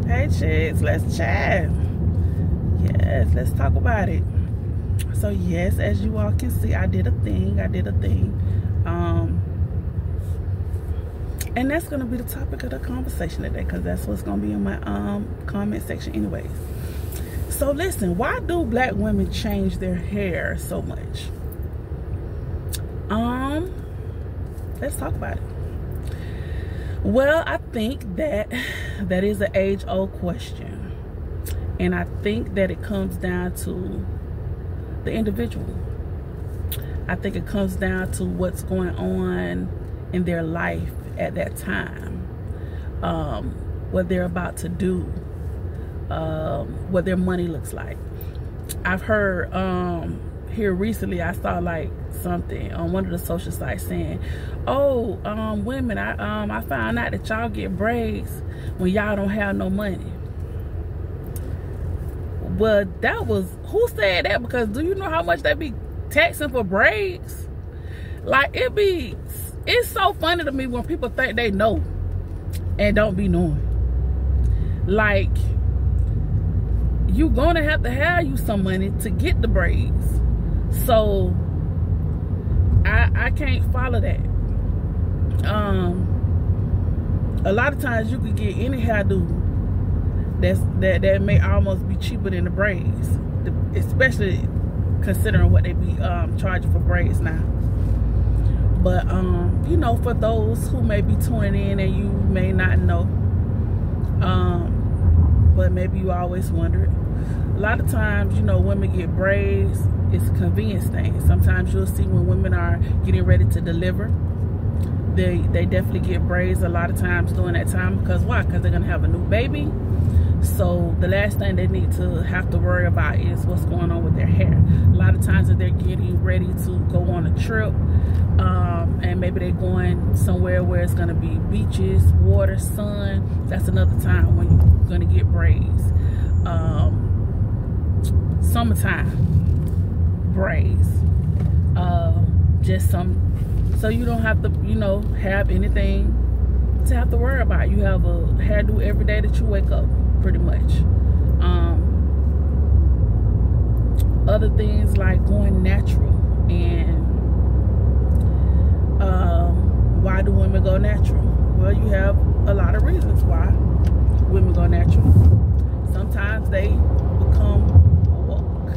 Hey chicks, let's chat. Yes, let's talk about it. So yes, as you all can see, I did a thing. And that's gonna be the topic of the conversation today, because that's what's gonna be in my comment section anyways. So listen, why do black women change their hair so much? Let's talk about it. Well, I think that is an age-old question, and I think that it comes down to the individual. I think it comes down to what's going on in their life at that time, what they're about to do, what their money looks like. I've heard here recently, I saw like something on one of the social sites saying, oh, women, I found out that y'all get braids when y'all don't have no money. Well, that was, who said that? Because do you know how much they be taxing for braids? Like, it's so funny to me when people think they know and don't be knowing. Like, you gonna have to have you some money to get the braids. So I can't follow that. A lot of times you could get any hairdo that may almost be cheaper than the braids, especially considering what they be charging for braids now. But you know, for those who may be tuning in and you may not know, but maybe you always wondered, a lot of times, you know, women get braids. It's a convenience thing. Sometimes you'll see when women are getting ready to deliver, they definitely get braids a lot of times during that time. Because why? Because they're gonna have a new baby. So the last thing they need to have to worry about is what's going on with their hair. A lot of times if they're getting ready to go on a trip, and maybe they're going somewhere where it's gonna be beaches, water, sun, that's another time when you're gonna get braids. Summertime braids, just some, so you don't have to, you know, have anything to have to worry about. You have a hairdo every day that you wake up, pretty much. Other things like going natural, and why do women go natural? Well, you have a lot of reasons why women go natural. Sometimes they become woke,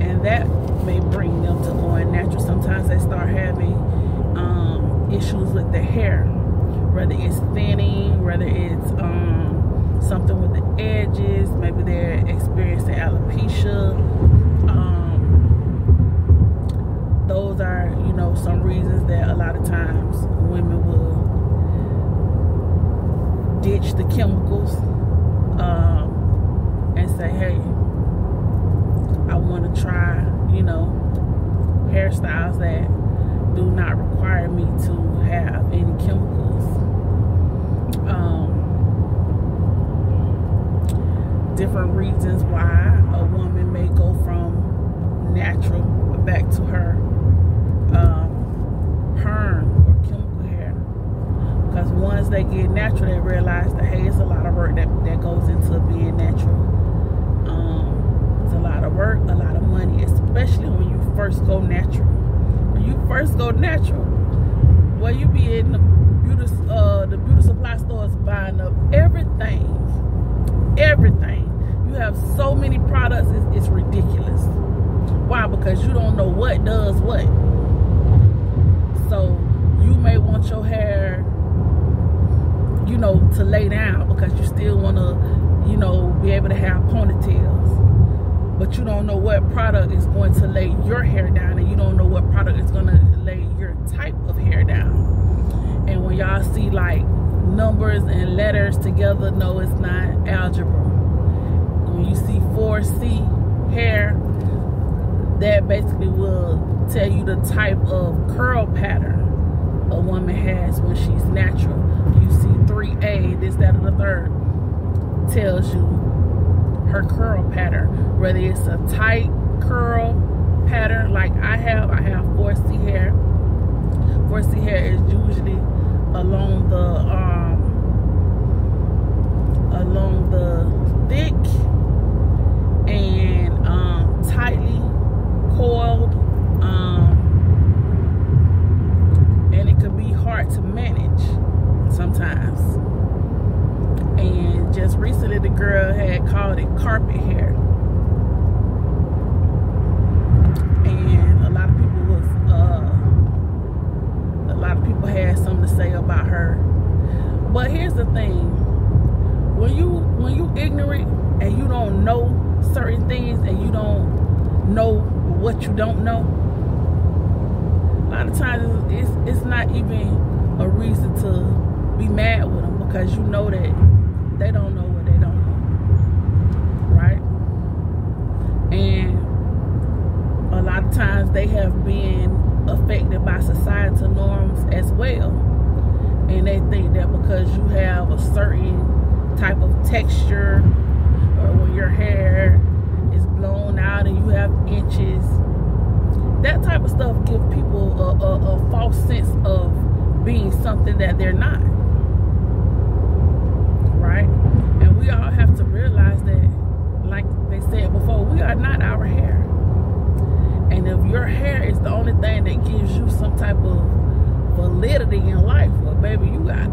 and that may bring them to going natural. Sometimes they start having issues with their hair, whether it's thinning, whether it's something with the edges, maybe they're experiencing alopecia. Those are, you know, some reasons that a lot of times women will ditch the chemicals and say, hey, I want to try, you know, hairstyles that do not require me to have any chemicals. Different reasons why a woman may go from natural back to her perm or chemical hair. Because once they get natural, they realize that, hey, it's a lot of work that goes into being natural. It's a lot of work, a lot of money, especially when you first go natural. When you first go natural, well, you be in the beauty supply stores buying up everything. You have so many products, it's ridiculous. Why? Because you don't know what does what. So you may want your hair, you know, to lay down because you still want to, you know, be able to have ponytails. But you don't know what product is going to lay your hair down, and you don't know what product is going to lay your type of hair down. And when y'all see like numbers and letters together, no, it's not algebra. When you see 4C hair, that basically will tell you the type of curl pattern a woman has when she's natural. You see 3A, this, that, or the third, tells you her curl pattern. Whether it's a tight curl pattern like I have 4C hair. 4C hair is usually along the the girl had called it carpet hair. And a lot of people had something to say about her. But here's the thing. When you ignorant and you don't know certain things and you don't know what you don't know, a lot of times it's not even a reason to be mad with them, because you know that they don't know what they don't know, right? And a lot of times they have been affected by societal norms as well, and they think that because you have a certain type of texture, or when your hair is blown out and you have inches, that type of stuff gives people a false sense of being something that they're not, right? And we all have to realize that, like they said before, we are not our hair. And if your hair is the only thing that gives you some type of validity in life, well, baby, you got a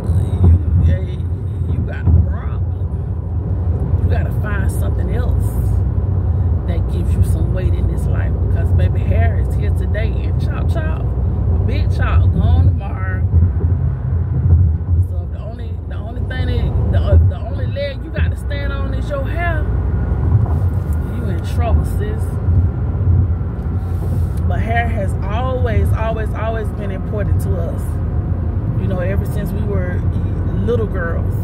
problem. You got to find something else that gives you some weight in this life, because baby, hair is here today and chop chop, big chop, gone tomorrow. So the only leg you got to stand on is your hair, you in trouble, sis. But hair has always been important to us. You know, ever since we were little girls.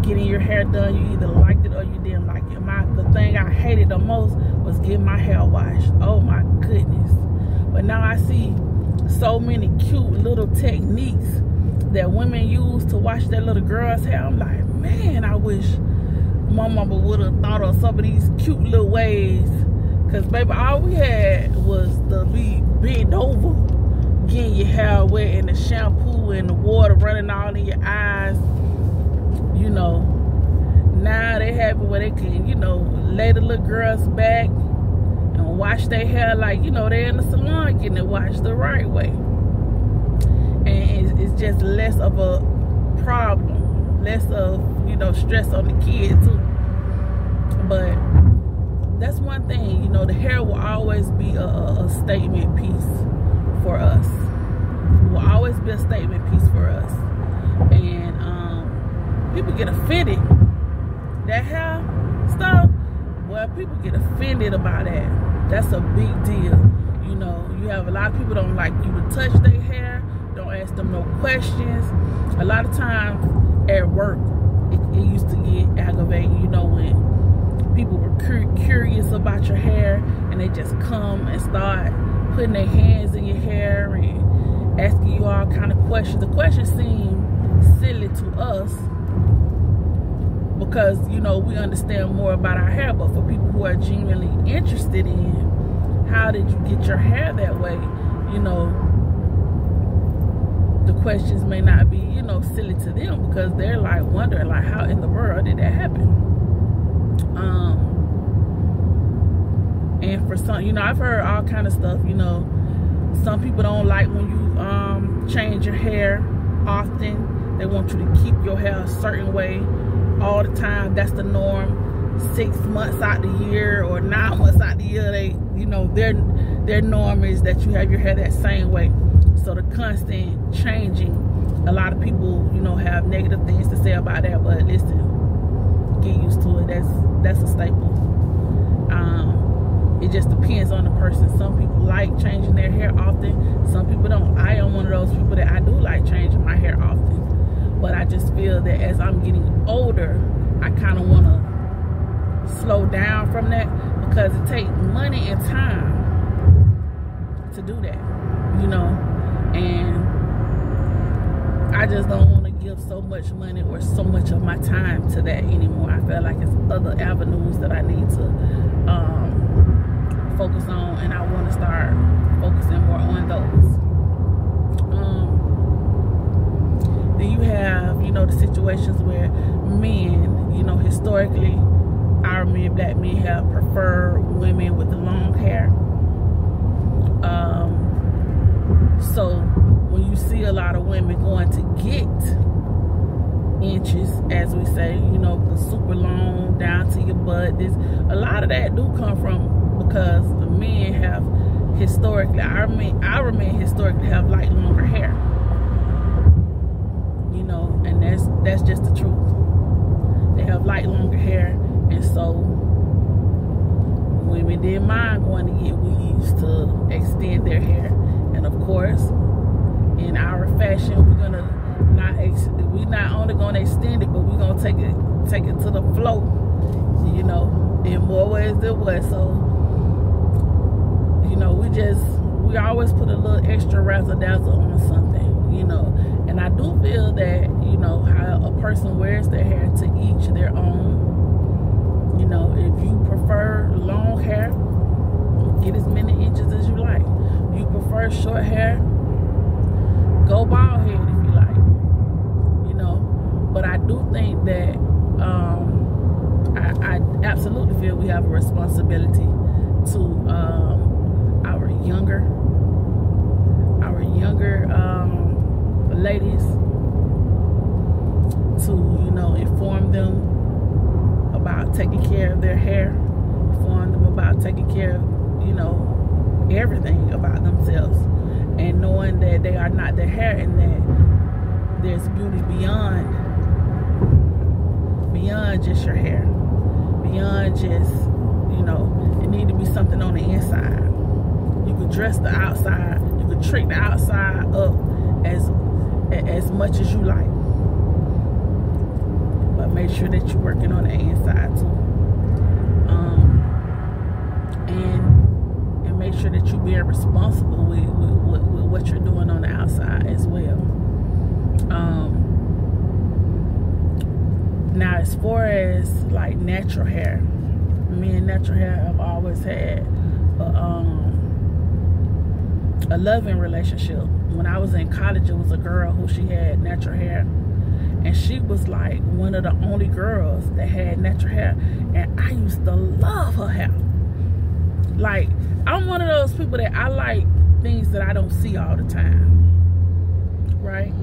Getting your hair done, you either liked it or you didn't like it. The thing I hated the most was getting my hair washed. Oh my goodness. But now I see so many cute little techniques that women use to wash their little girls' hair. I'm like, man, I wish my mama would have thought of some of these cute little ways. Because, baby, all we had was to be bent over, getting your hair wet, and the shampoo and the water running all in your eyes. You know, now they have it where they can, you know, lay the little girls back and wash their hair like, you know, they're in the salon getting it washed the right way. And it's just less of a problem, less of, you know, stress on the kid too. But that's one thing, you know, the hair will always be a statement piece for us. It will always be a statement piece for us. And people get offended. That hair stuff, well, people get offended about that. That's a big deal. You know, you have a lot of people don't like you to touch their hair, don't ask them no questions. A lot of times at work, it used to get aggravating, you know, when people were curious about your hair and they just come and start putting their hands in your hair and asking you all kind of questions. The questions seem silly to us because, you know, we understand more about our hair, but for people who are genuinely interested in how did you get your hair that way, you know, the questions may not be, you know, silly to them because they're like wondering like, how in the world did that happen? And for some, you know, I've heard all kind of stuff, you know, some people don't like when you change your hair often. They want you to keep your hair a certain way all the time. That's the norm. 6 months out the year or 9 months out the year, they, you know, their norm is that you have your hair that same way. So the constant changing, a lot of people, you know, have negative things to say about that. But listen, get used to it. That's a staple. It just depends on the person. Some people like changing their hair often. Some people don't. I am one of those people that I do like changing my hair often. But I just feel that as I'm getting older, I kind of want to slow down from that because it takes money and time to do that, you know. And I just don't want to give so much money or so much of my time to that anymore. I feel like it's other avenues that I need to focus on, and I want to start focusing more on those. Then you have, you know, the situations where men, you know, historically, our men, black men, have preferred women with the long hair. So when you see a lot of women going to get inches, as we say, you know, the super But a lot of that do come from because men have historically, our men historically have light, longer hair. You know, and that's just the truth. They have light, longer hair, and so women didn't mind going to get weaves to extend their hair. And of course, in our fashion, we're not only gonna extend it, but we're gonna take it to the flow. You know, in more ways than one. So, you know, we always put a little extra razzle dazzle on something. You know, and I do feel that, you know, how a person wears their hair to each their own. You know, if you prefer long hair, get as many inches as you like. You prefer short hair, go bald head if you like. You know, but I do think that I absolutely feel we have a responsibility to our younger ladies to, you know, inform them about taking care of their hair, inform them about taking care of, you know, everything about themselves, and knowing that they are not their hair, and that there's beauty beyond just your hair, beyond just, you know, it need to be something on the inside. You could dress the outside, you could trick the outside up as much as you like, but make sure that you're working on the inside too, and make sure that you're being responsible with what you're doing on the outside as well. Now, as far as like natural hair, me and natural hair have always had a loving relationship. When I was in college, it was a girl who she had natural hair, and she was like one of the only girls that had natural hair, and I used to love her hair. Like, I'm one of those people that I like things that I don't see all the time, right?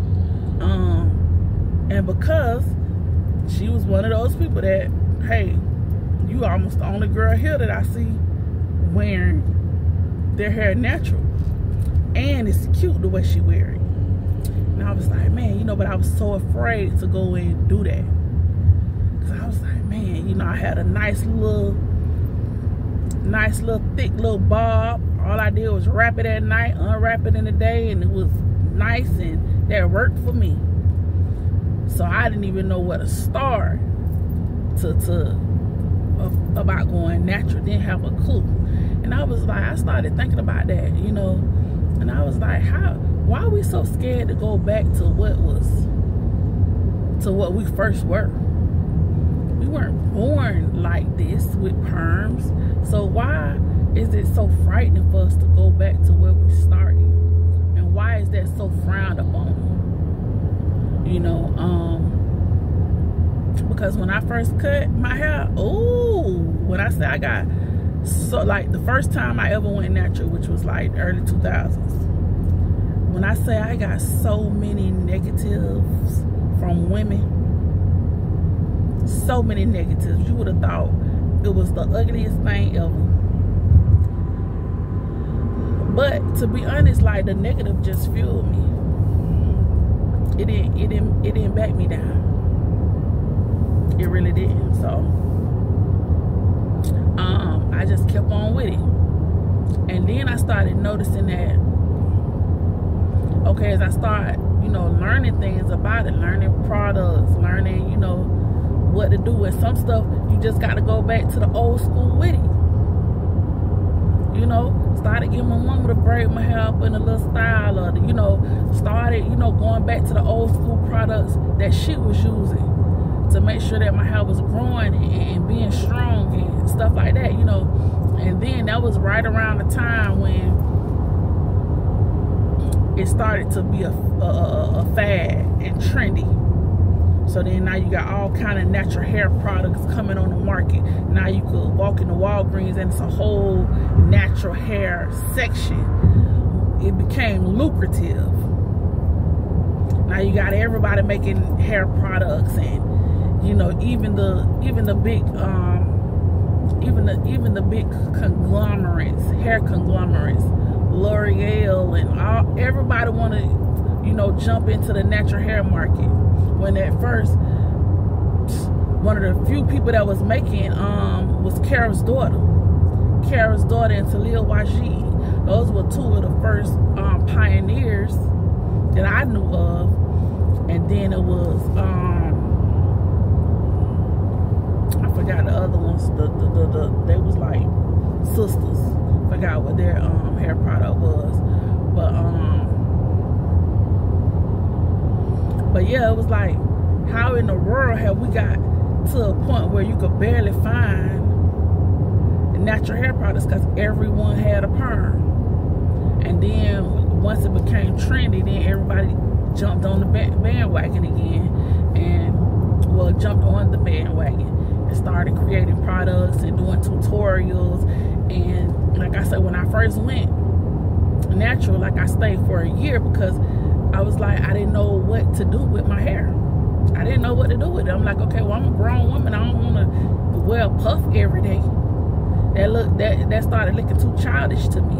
And because she was one of those people that, hey, you almost the only girl here that I see wearing their hair natural, and it's cute the way she wear it. And I was like, man, you know, but I was so afraid to go and do that, because I was like, man, you know, I had a nice little thick little bob. All I did was wrap it at night, unwrap it in the day, and it was nice, and that worked for me. So I didn't even know where to start about going natural. Didn't have a clue. And I was like, I started thinking about that, you know, and I was like, why are we so scared to go back to what we first were? We weren't born like this with perms. So why is it so frightening for us to go back to where we started? And why is that so frowned upon? You know, because when I first cut my hair, when I say I got, so like the first time I ever went natural, which was like early 2000s, when I say I got so many negatives from women, so many negatives, you would have thought it was the ugliest thing ever. But to be honest, like, the negative just fueled me. It didn't back me down. It really didn't. So I just kept on with it. And then I started noticing that, okay, as I start, you know, learning things about it, learning products, learning, you know, what to do, and some stuff you just got to go back to the old school with it. You know, started getting my mama to braid my hair up in a little style, or, you know, started, you know, going back to the old school products that she was using to make sure that my hair was growing and being strong and stuff like that, you know. And then that was right around the time when it started to be a fad and trendy. So then now you got all kind of natural hair products coming on the market. Now you could walk into Walgreens and it's a whole natural hair section. It became lucrative. Now you got everybody making hair products, and, you know, even the big even the big conglomerates, hair conglomerates, L'Oreal and everybody want to, you know, jump into the natural hair market. When at first, one of the few people that was making was Kara's daughter and Talia Wajid. Those were two of the first pioneers that I knew of. And then it was I forgot the other ones. They was like sisters. Forgot what their hair product was, but yeah, it was like, how in the world have we got to a point where you could barely find natural hair products because everyone had a perm? And then once it became trendy, then everybody jumped on the bandwagon again, and well, jumped on the bandwagon and started creating products and doing tutorials. And like I said, when I first went natural, like I stayed for a year because I was like, I didn't know what to do with my hair. I didn't know what to do with it. I'm like, okay, well, I'm a grown woman. I don't want to wear a puff every day. That started looking too childish to me,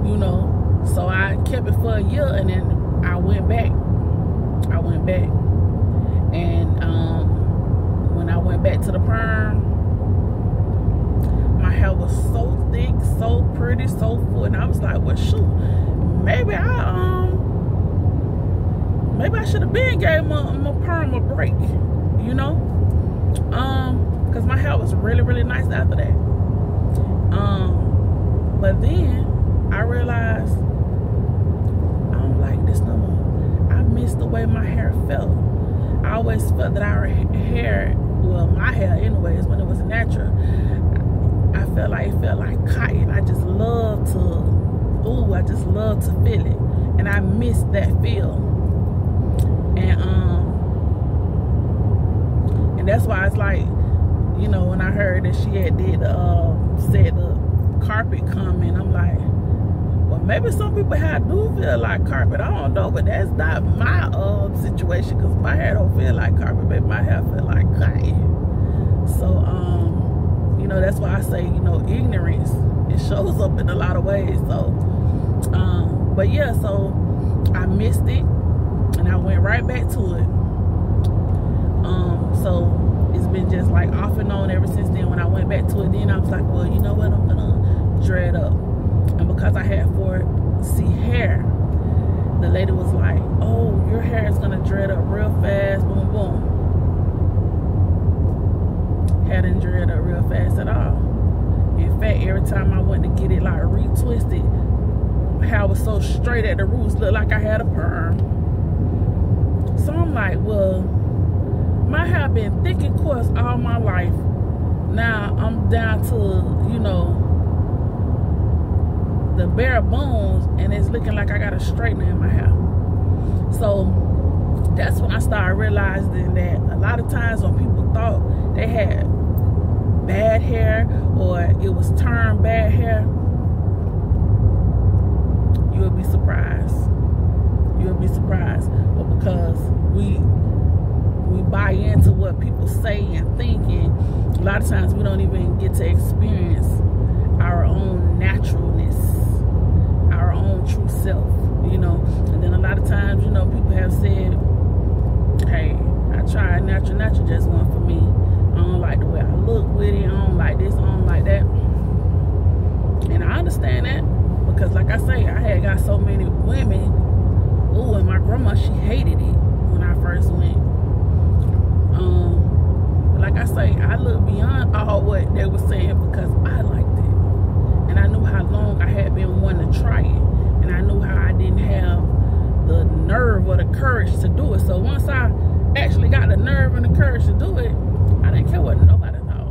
you know. So I kept it for a year, and then I went back. And when I went back to the perm, my hair was so thick, so pretty, so full, and I was like, well, shoot, maybe I should have been gave my perm a break, you know, because my hair was really, really nice after that. But then I realized I don't like this no more. I miss the way my hair felt. I always felt that our hair, well, my hair anyways, when it was natural, I felt like it felt like cotton. I just love to feel it, and I miss that feel. And that's why it's like, you know, when I heard that she had said the carpet coming, I'm like, well, maybe some people do feel like carpet. I don't know, but that's not my situation, because my hair don't feel like carpet, but my hair feel like cotton. So you know, that's why I say, you know, ignorance, it shows up in a lot of ways. So but yeah, so I missed it and I went right back to it. So it's been just like off and on ever since then. When I went back to it, then I was like, well, you know what, I'm gonna dread up. And because I had 4C hair, the lady was like, oh, your hair is gonna dread up real fast, boom, boom. Hadn't dread up real fast at all. In fact, every time I went to get it like retwisted, hair was so straight at the roots, looked like I had a perm. So I'm like, well, my hair been thick and coarse all my life. Now I'm down to, you know, the bare bones, and it's looking like I got a straightener in my hair. So that's when I started realizing that a lot of times when people thought they had bad hair or it was turned bad hair, you'll be surprised. You'll be surprised. But because we buy into what people say and think, and a lot of times we don't even get to experience our own naturalness, our own true self, you know. And then a lot of times, you know, people have said, hey, I tried natural just one for me. I don't like the way I look with it. I don't like this, I don't like that. And I understand that, because like I say, I had got so many women. Ooh, and my grandma, she hated it when I first went. Like I say, I look beyond all what they were saying because I liked it. And I knew how long I had been wanting to try it. And I knew how I didn't have the nerve or the courage to do it. So once I actually got the nerve and the courage to do it, I didn't care what nobody thought.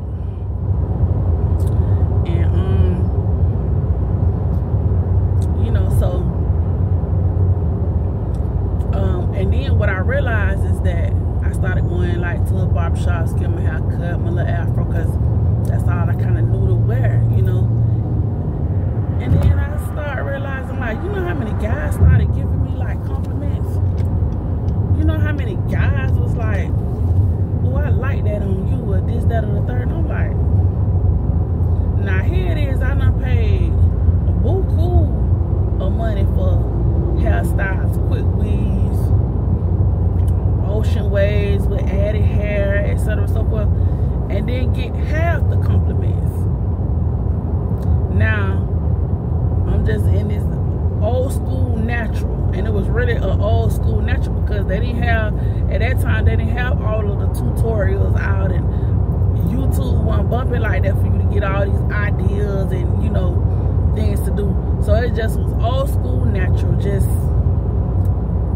And you know, so and then what I realized is that I started going like to a barbershop, get my hair cut, my little afro, because that's all I kind of knew to wear, you know. And then I started realizing, like, you know how many guys started giving me like compliments? You know how many guys was like, oh, I like that on you, or this, that, or the third? And I'm like, time, at that time, they didn't have all of the tutorials out, and YouTube wasn't bumping like that for you to get all these ideas and, you know, things to do. So it just was old school natural, just,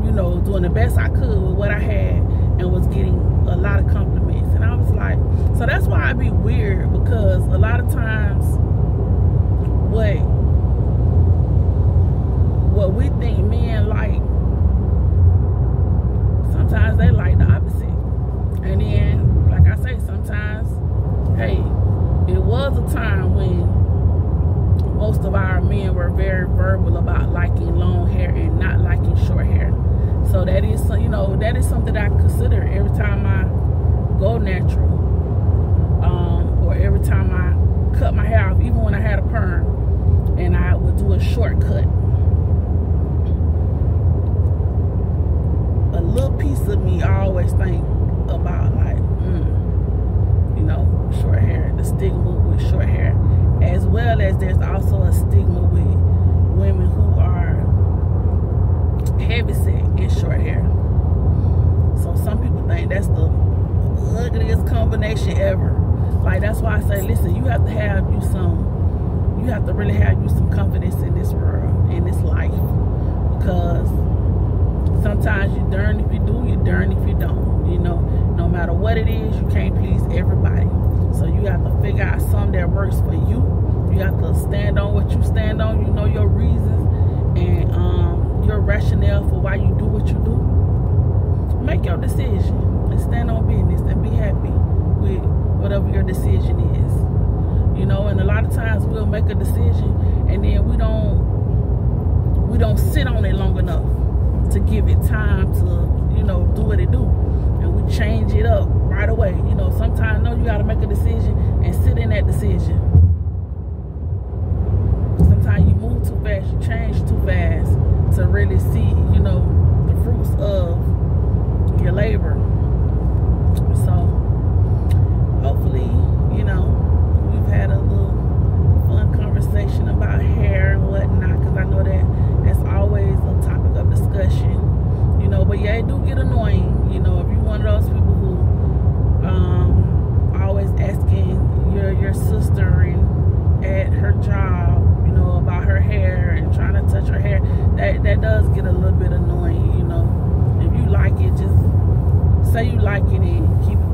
you know, doing the best I could with what I had, and was getting a lot of compliments. And I was like, so that's why I be weird, because a lot of times what we think men like, sometimes they like the opposite. And then, like I say, sometimes, hey, it was a time when most of our men were very verbal about liking long hair and not liking short hair. So that is, you know, that is something I consider every time I go natural, or every time I cut my hair off, even when I had a perm and I would do a shortcut. A little piece of me always think about, like, you know, short hair, the stigma with short hair, as well as there's also a stigma with women who are heavyset in short hair. So some people think that's the ugliest combination ever. Like, that's why I say, listen, you have to really have you some confidence in this world, in this life, because sometimes you're darned if you do, you're darned if you don't. You know, no matter what it is, you can't please everybody. So you have to figure out something that works for you. You have to stand on what you stand on. You know your reasons and your rationale for why you do what you do. Make your decision and stand on business and be happy with whatever your decision is. You know, and a lot of times we'll make a decision and then we don't sit on it long enough to give it time to, you know, do what it do. And we change it up right away. You know, sometimes, no, you got to make a decision and sit in that decision. Sometimes you move too fast, you change too fast to really see, you know, the fruits of your labor. So hopefully, you know, we've had a little fun conversation about hair and whatnot, because I know that that's always a topic of discussion, you know. But yeah, it do get annoying, you know, if you're one of those people who always asking your sister at her job, you know, about her hair and trying to touch her hair, that does get a little bit annoying, you know. If you like it, just say you like it and keep it